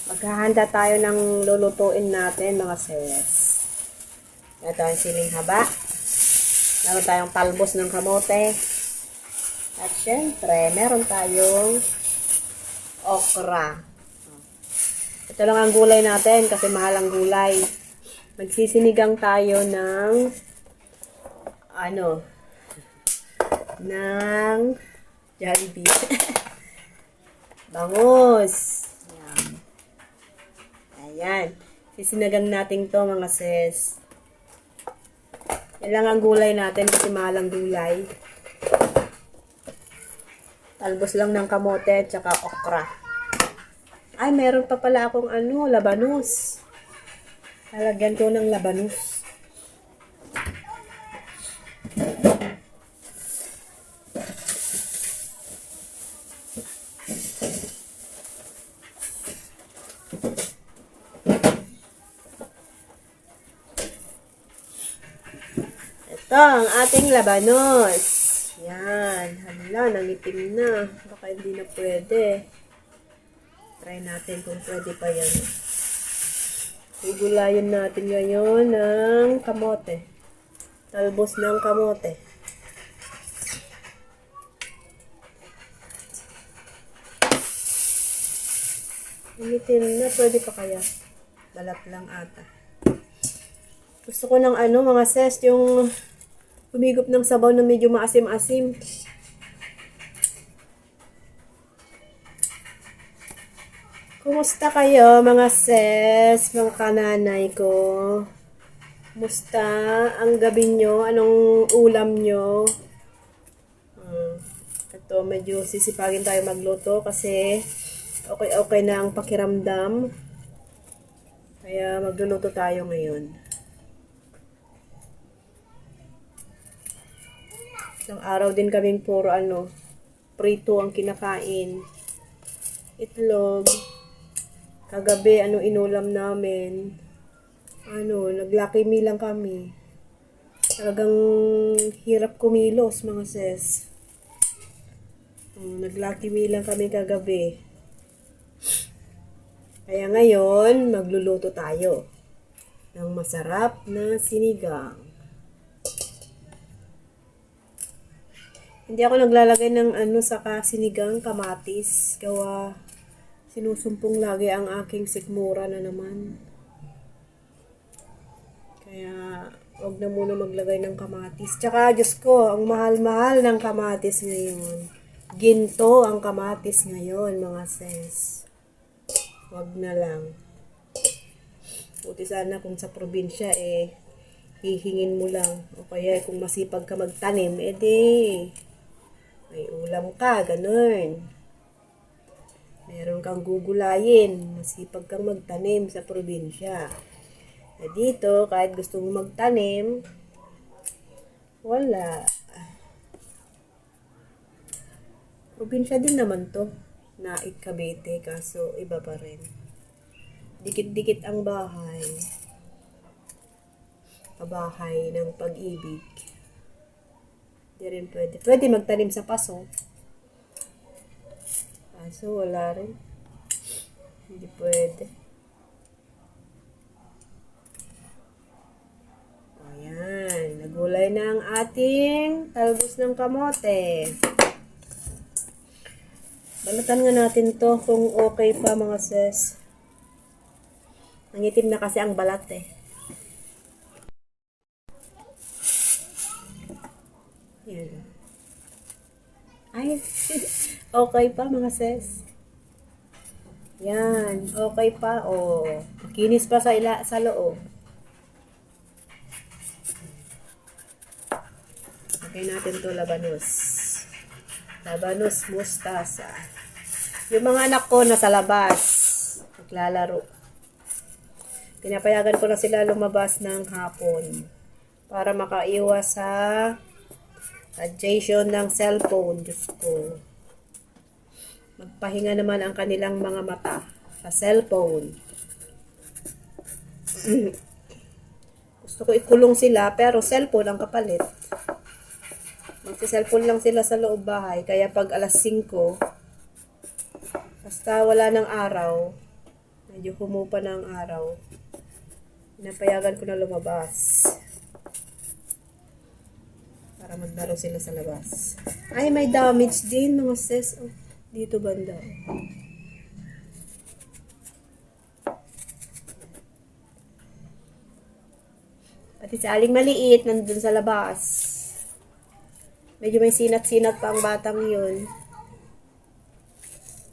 Maghahanda tayo ng lulutuin natin mga sis. Ito ang siling haba. Meron tayong talbos ng kamote. At syempre, meron tayong okra. Ito lang ang gulay natin kasi mahal ang gulay. Magsisinigang tayo ng ng Jollibee. Bangus. Ayan. Sisinagang natin to mga sis. Yan lang ang gulay natin kasi mahal ang gulay. Talbos lang ng kamote at saka okra. Ay, meron pa pala akong labanos. Lalagyan ko ng labanos. Ito ang ating labanos. Yan. Hala, nangitim na. Baka hindi na pwede. Try natin kung pwede pa yan. Igulayin natin ngayon ng kamote. Talbos ng kamote. Nangitim na. Pwede pa kaya? Balat lang ata. Gusto ko ng mga sis, yung humigop ng sabaw na medyo maasim-asim. Kumusta kayo mga sis, mga kananay ko? Kumusta ang gabi nyo? Anong ulam nyo? Ito, medyo sisipagin tayo magluto kasi okay na ang pakiramdam. Kaya magluluto tayo ngayon. Isang araw din kaming puro prito ang kinakain. Itlog. Kagabi, inulam namin. Nag-Lucky Me lang kami. Talagang hirap kumilos, mga sis. Nag-Lucky Me lang kami kagabi. Kaya ngayon, magluluto tayo ng masarap na sinigang. Hindi ako naglalagay ng sa sinigang kamatis. Gawa sinusumpong lagi ang aking sikmura na naman. Kaya wag na muna maglagay ng kamatis. Tsaka, Diyos ko, ang mahal-mahal ng kamatis ngayon. Ginto ang kamatis ngayon, mga sis. Wag na lang. Buti sana kung sa probinsya, hihingin mo lang. O kaya kung masipag ka magtanim, may ulam ka, ganun. Meron kang gugulayin, masipag kang magtanim sa probinsya. Dito, kahit gusto mo magtanim, wala. Probinsya din naman to, Naik, Cavite, kaso iba pa rin. Dikit-dikit ang bahay. Kabahay ng pag-ibig. Hindi rin pwede. Pwede magtanim sa paso. Kaso wala rin. Hindi pwede. Ayan. Nagulay na ang ating talbos ng kamote. Balatan nga natin to kung okay pa mga sis. Nangitim na kasi ang balat Yan. Ay, okay pa mga sis. Yan, okay pa. Makinis pa sa loob. Lagay natin to labanos. Labanos mustasa. Yung mga anak ko nasa labas. Naglalaro. Pinapayagan ko na sila lumabas ng hapon. Para makaiwas sa radiation ng cellphone. Diyos ko. Magpahinga naman ang kanilang mga mata sa cellphone. Gusto ko ikulong sila pero cellphone ang kapalit. Magsi-cellphone lang sila sa loob bahay. Kaya pag alas 5, basta wala ng araw, Medyo humupa na ang araw. Pinapayagan ko na lumabas. Para maglaro sila sa labas. Ay, may damage din mga sis. Oh, dito banda. Pati si Aling maliit, nandun sa labas. Medyo may sinat-sinat pa ang batang yun.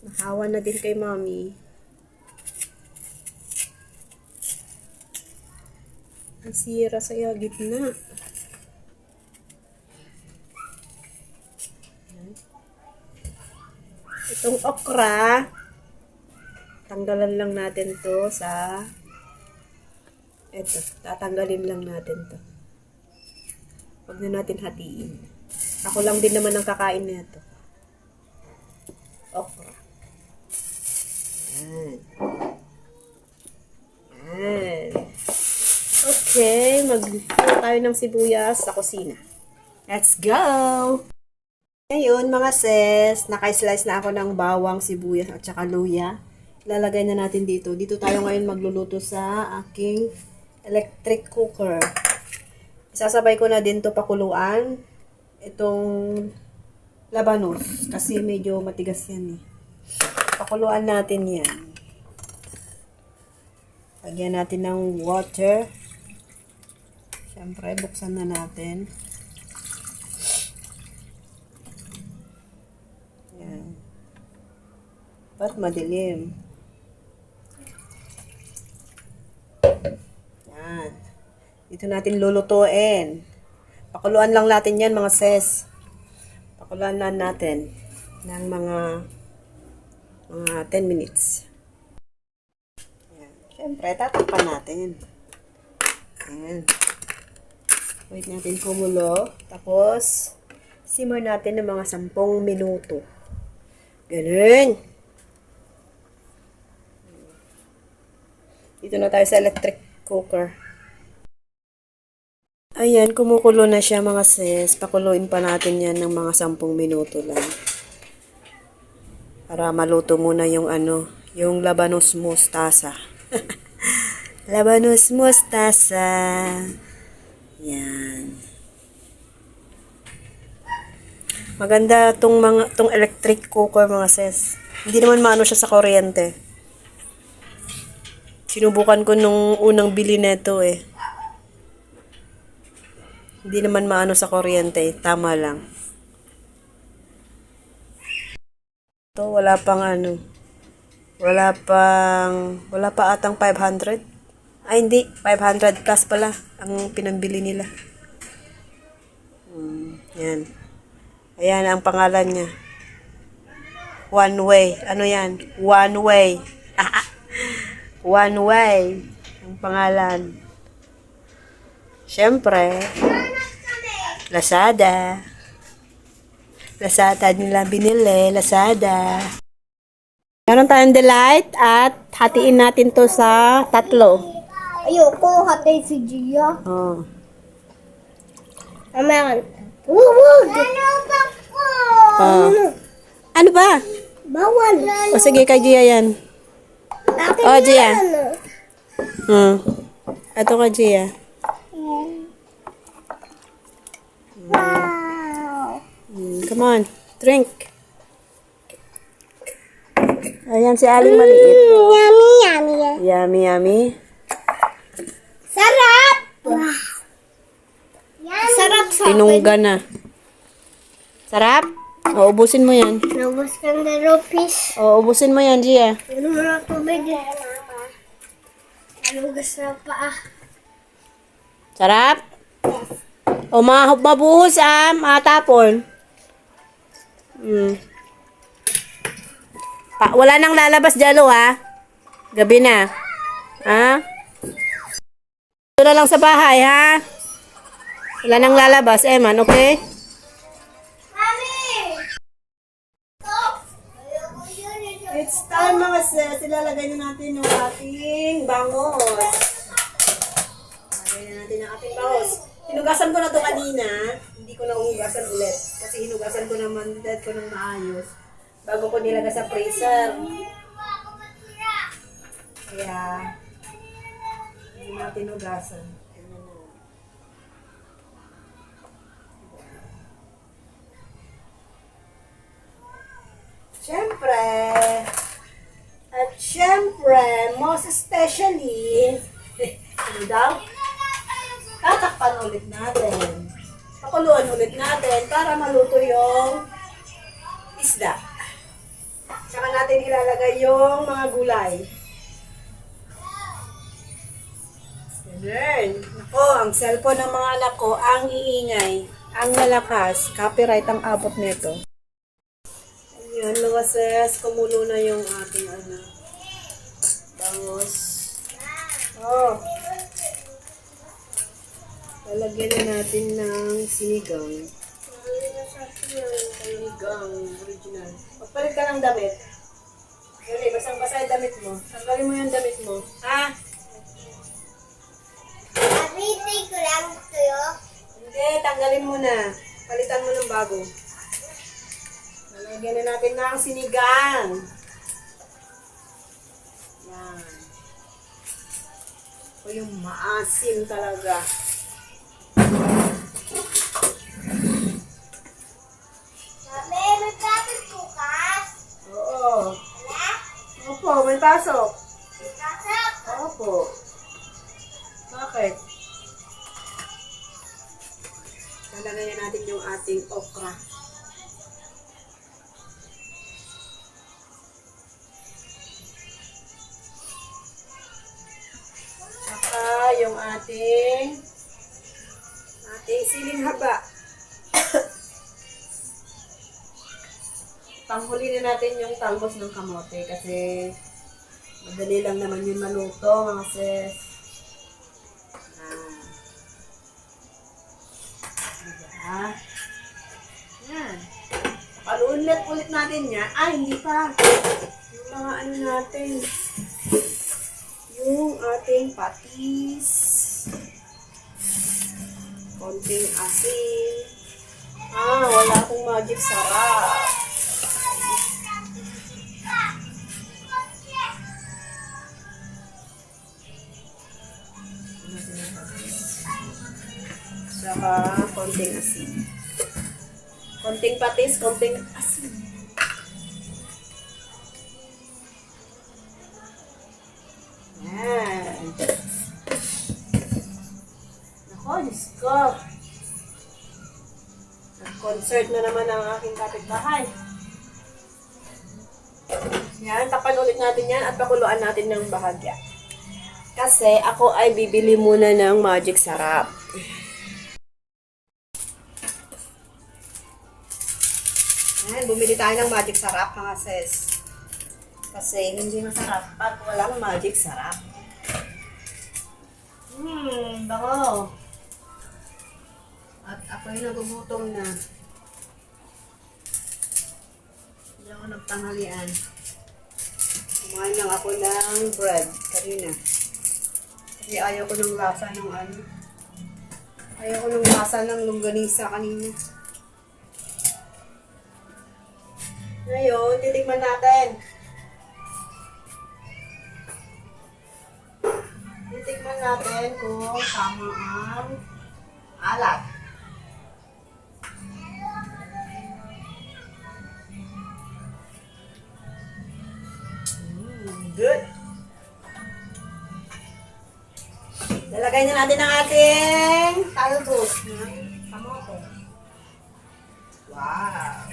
Nahawa na din kay mami. Ang sira sa gitna. Itong okra, tanggalan lang natin to sa eto, tatanggalin lang natin to. Huwag na natin hatiin. Ako lang din naman ang kakain nito. Okra. Ayan. Ayan. Okay, mag-luto tayo ng sibuyas sa kusina. Let's go! Ngayon, mga sis, naka-slice na ako ng bawang, sibuyas at saka luya. Ilalagay na natin dito. Dito tayo ngayon magluluto sa aking electric cooker. Isasabay ko na din to pakuluan. Itong labanos. Kasi medyo matigas yan eh. Pakuluan natin yan. Lagyan natin ng water. Siyempre, buksan na natin. Yan. Ba't madilim? Yan. Dito natin lulutuin. Pakuluan lang natin yan mga sis. Pakuluan lang natin ng mga 10 minutes. Yan. Siyempre, tatakpan natin. Yan. Wait natin kumulo. Tapos, simmer natin ng mga 10 minuto. Ganun. Dito na tayo sa electric cooker. Ayan, kumukulo na siya mga sis. Pakuluin pa natin yan ng mga 10 minuto lang. Para maluto muna yung yung labanos mustasa. Labanos mustasa. Yan. Maganda tong electric cooker mga sis. Hindi naman maano siya sa kuryente. Sinubukan ko nung unang bili nito eh. Hindi naman maano sa kuryente, tama lang. Ito wala pa atang 500. Ay hindi, 500 plus pala ang pinambili nila. Yan. Ayan ang pangalan niya. One way. Ano yan? One way. One way. Ang pangalan. Siyempre, Lazada. Lazada nila binili. Lazada. Meron tayong delight at hatiin natin to sa 3. Ayoko, hatay si Gia. Oh. Meron. Huwag! Ano ba? Bawal. O sige, kay Gia yan. Akin Oh, Gia. yan. Ito kay Gia. Wow. Come on, drink. Ayan si Aling maliit. Yummy, yummy. Yummy, yummy. Sarap! Wow. Sarap sa Tinungga na. Sarap? O, ubusin mo yan. Nabos kang the rupees. O, ubusin mo yan, Gia. Ano mo na tubig eh. Nalugas na pa ah. Sarap? O, mabuhos matapon. Wala nang lalabas dalo ha. Gabi na. Ha? Ito na lang sa bahay ha. Wala nang lalabas, Eman, okay? It's time mga sis. Ilalagay na natin yung ating bangos. Ilalagay na natin ang ating bangos. Hinugasan ko na ito kanina. Hindi ko na uhugasan ulit. Kasi hinugasan ko naman ulit ko ng maayos. Bago ko nilagay sa freezer. Kaya, hindi natin hugasan. Tingnan mo. Siyempre, at siyempre, most especially, ano daw? Tatakpan ulit natin. Pakuluan ulit natin para maluto yung isda. Saka natin ilalagay yung mga gulay. Ganun. Ako, ang cellphone ng mga anak ko, ang iingay, ang malakas. Copyright ang abot nito. Ayan, mga sis, kumulo na yung ating bangos. Oh. Lalagyan na natin ng sinigang. Sinigang, original. Magpalit ka ng damit. Dali, basang-basa yung damit mo. Tanggalin mo yung damit mo. Ha? Abiti ko lang ito. Hindi, tanggalin mo na. Palitan mo ng bago. Lalagyan na natin ng sinigang. Yan. O yung maasim talaga. Mami, may kapit bukas. Oo. Wala? Opo, may pasok. Kasap. Opo. Bakit? Lalagyan natin yung ating okra. Saka yung ating siling haba. Panghuli na natin yung talbos ng kamote kasi madali lang naman yun maluto, mga sis. Diba? Yan. Palulit-ulit natin yan. Hindi pa. Yung mga natin. Yung ating patis. Konting asin. Wala akong magic sarap. Saka konting asin. Konting patis, konting asin. Yan. Nako, Diyos ko. Nag-concert na naman ang aking kapitbahay. Yan, tapan ulit natin yan at pakuluan natin ng bahagya. Kasi ako ay bibili muna ng magic sarap. Ayan, bumili tayo ng magic sarap, mga sis. Kasi hindi masarap pag walang magic sarap. Bango. At ako'y nagugutom na. Hindi ako nagtanghalian. Kumain lang ako ng bread kanina. Kasi ayaw ko ng lasa ng Ayaw ko ng lasa ng longganisa kanina. Ngayon, titikman natin. Titikman natin kung tama ang alat. Good. Lalagay na natin ang ating talbos ng kamote. Wow.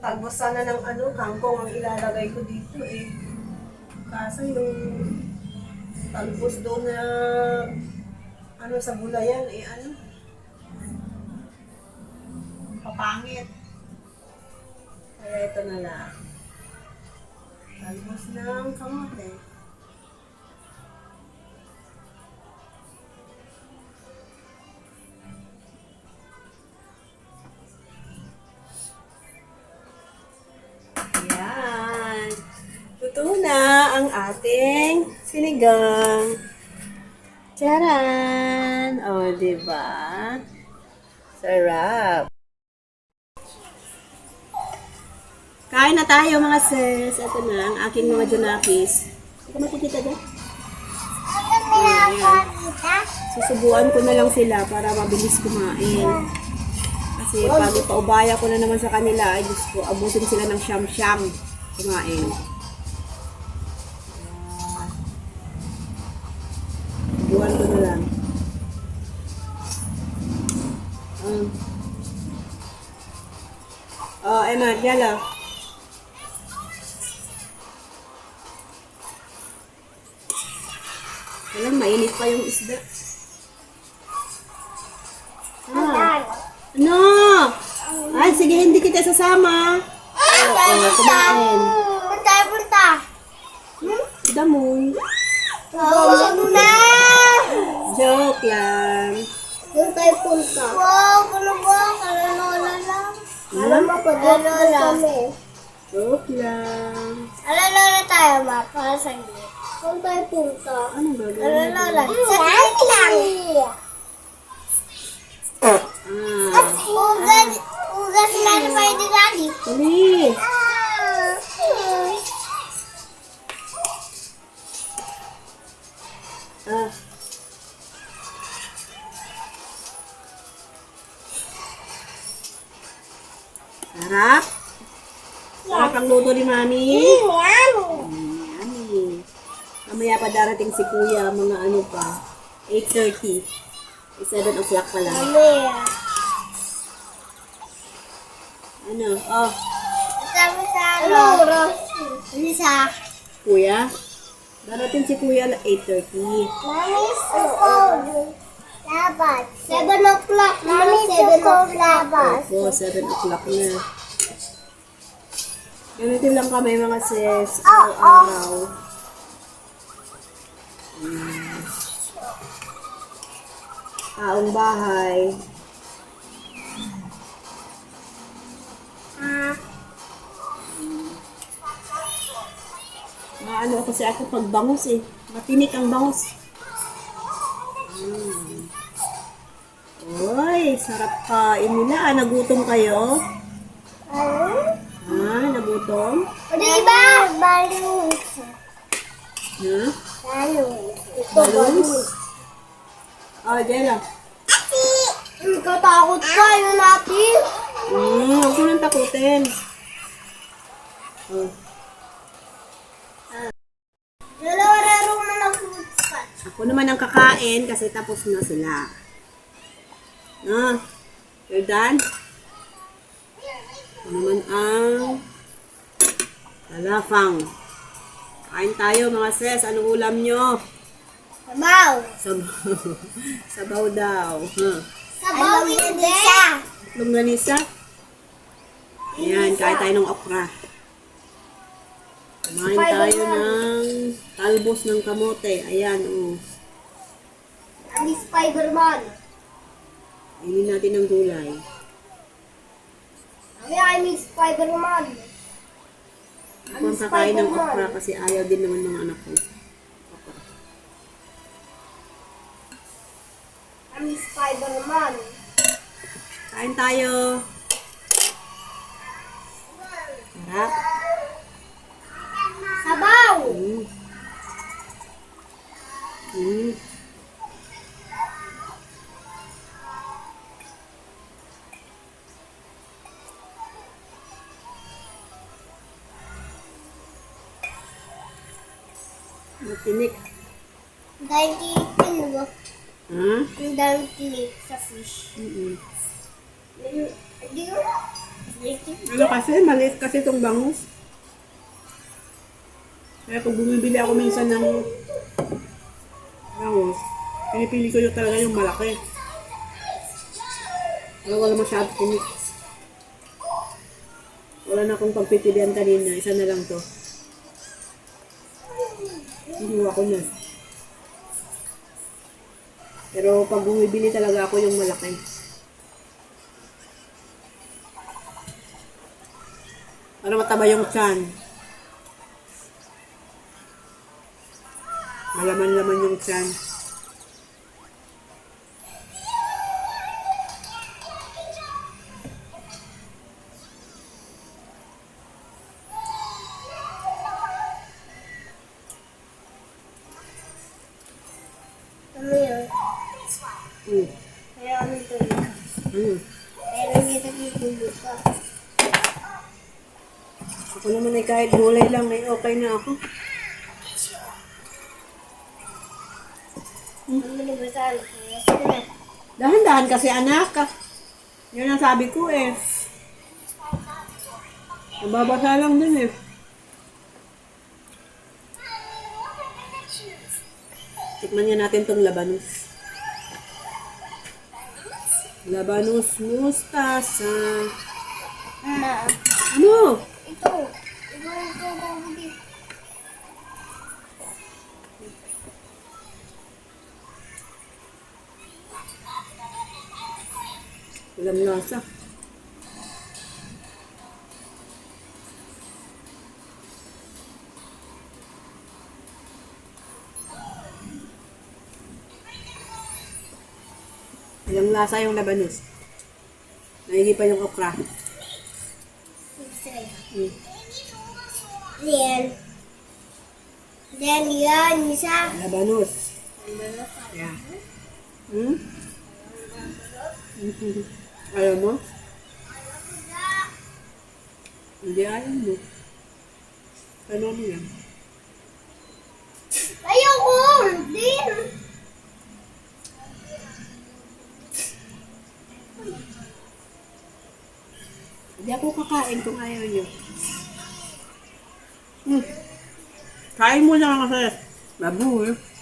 Talbos sana ng kangkong ang ilalagay ko dito eh. Kaso yung talbos doon na sa gulayan papangit. Kaya ito na lang. Talbos ng kamote. Yan. Luto Luto na ang ating sinigang. Charan! O, diba? Sarap. Kain na tayo mga sis. Ito na ang aking mga junakis. Hindi ka makikita dyan? Ayan. Susubuan ko na lang sila para mabilis kumain. Kasi pag ipaubaya ko na naman sa kanila, ay Diyos ko, abusin sila ng siyam-siyam kumain. Subuan ko na lang. Emma, yala. Alam, mainit pa yung isda. Ano? Ay, sige, hindi kita sasama. Kumain. Punta. Damoy. Na! Joke lang. Doon tayo punta. Wow, ano ba? Kalalola lang. Alam mo pa, kalalola kami. Joke lang. Kalalola tayo, ma. Para sa inyo. Doon tayo punta. Anong gagawin? Kalalola. Saglit lang. Ugas na na tayo ni Daddy. Dali. Sarap. Sarap ang luto ni Mami. Mami. Mamaya pa darating si Kuya, mga ano pa. 8:30. 7 o'clock pa lang. Ano? Oh, Sabi sa ano? Ano sa? Kuya. Darating si Kuya 8:30. Mami, sukod. Labas. 7 o'clock. Mami, 7 o'clock. Labas. Opo, 7 o'clock na. Ganito lang kami mga sis. Araw-araw. Taong bahay. Ano kasi ako pag bangus eh. Matinik ang bangus. Uy, sarap kain nila. Nagutom kayo? Nagutom? Diba? Balloons. Ha? Balloons. Balloons? Jella. Katakot ka, yun natin. Huwag mo nang takutin. Dalawa mo ng fruits ka. Ako naman ang kakain kasi tapos na sila. You're done? Ako naman ang talafang. Kain tayo mga sis. Anong ulam nyo? Sabaw. Sabaw. Sabaw daw. Sabaw hindi. Itlog na Lisa. Ayan, kain tayo ng okra. Kumain tayo ng talbos ng kamote. Ayan, Ang Spider-Man. Kainin natin ng gulay. I'm Spider-Man. Ako ang kakain ng okra kasi ayaw din naman mga anak ko. Okra. I'm Spider-Man. Kain tayo. Sarap. Sabaw. Matinik. Dahil tinig mo. Ang dahil tinig sa fish. Hindi ko. Ano kasi, maliit kasi itong bangus. Kaya pag bumibili ako minsan ng bangus, pinipili ko yung talaga yung malaki. Wala masyado tinik. Wala na akong pagpipilian kanina, isa na lang to. Hinuha ko na. Pero pag bumibili talaga ako yung malaki. Para mataba yung tiyan. Malaman-laman yung tiyan. Ano yun? Mm. Kaya ano ito yun? Mm. Kaya hindi nagtutulog ka. Ako naman ay kahit gulay lang ay okay na ako. Ano na ba sa anak? Sige na. Dahan-dahan kasi anak. Yun ang sabi ko eh. Nababasa lang din eh. Tikman niya natin tong labanus. Labanus mustasa. Ma, Ano? ito. Ito hindi. Walang lasa. Walang lasa yung labanus. Naigi pa yung okra. Mm. Yan. Yan, isa. Labanus. Yeah. Hmm? Ayaw mo? Hindi ayaw mo. Ano mo yan? Ayoko! Hindi! Hindi ako kakain kung ayaw nyo. Kain mo na kasi. Babu eh.